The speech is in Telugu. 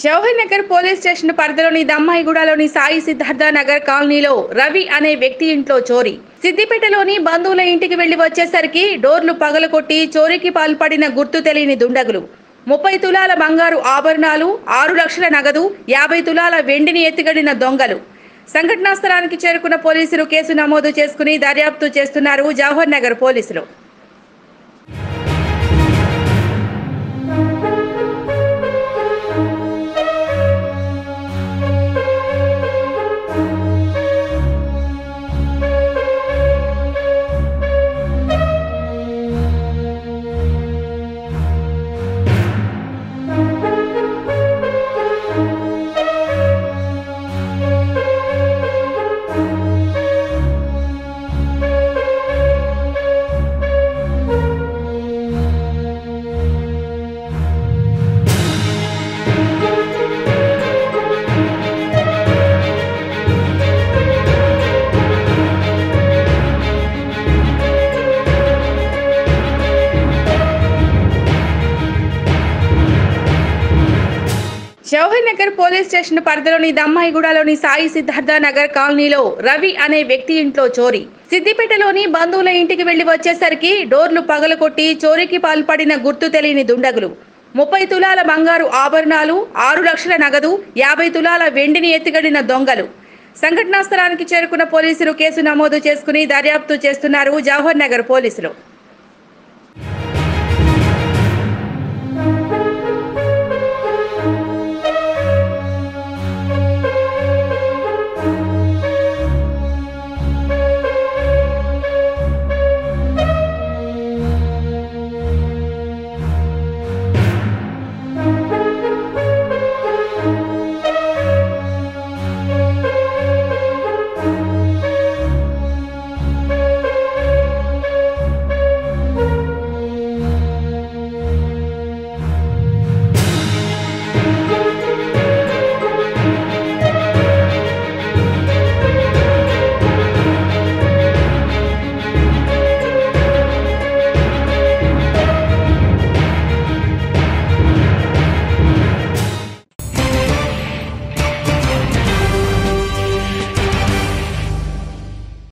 జవహర్ నగర్ పోలీస్ స్టేషన్ పరిధిలోని దమ్మాయిగూడలోని సాయి సిద్ధార్థ నగర్ కాలనీలో రవి అనే వ్యక్తి ఇంట్లో చోరీ. సిద్దిపేటలోని బంధువుల ఇంటికి వెళ్లి వచ్చేసరికి డోర్లు పగలగొట్టి చోరీకి పాల్పడిన గుర్తు తెలియని దుండగులు 30 తులాల బంగారు ఆభరణాలు, 6 లక్షల నగదు, 50 తులాల వెండిని ఎత్తిగడిన దొంగలు. సంఘటనా స్థలానికి చేరుకున్న పోలీసులు కేసు నమోదు చేసుకుని దర్యాప్తు చేస్తున్నారు జవహర్ నగర్ పోలీసులు. జవహర్ నగర్ పోలీస్ స్టేషన్ పరిధిలోని దమ్మాయిగూడలోని సాయి సిద్ధార్థ నగర్ కాలనీలో రవి అనే వ్యక్తి ఇంట్లో చోరీ. సిద్దిపేటలోని బంధువుల ఇంటికి వెళ్లి వచ్చేసరికి డోర్లు పగలగొట్టి చోరీకి పాల్పడిన గుర్తు తెలియని దుండగులు 30 తులాల బంగారు ఆభరణాలు, 6 లక్షల నగదు, 50 తులాల వెండిని ఎత్తిగడిన దొంగలు. సంఘటనా స్థలానికి చేరుకున్న పోలీసులు కేసు నమోదు చేసుకుని దర్యాప్తు చేస్తున్నారు జవహర్ నగర్ పోలీసులు.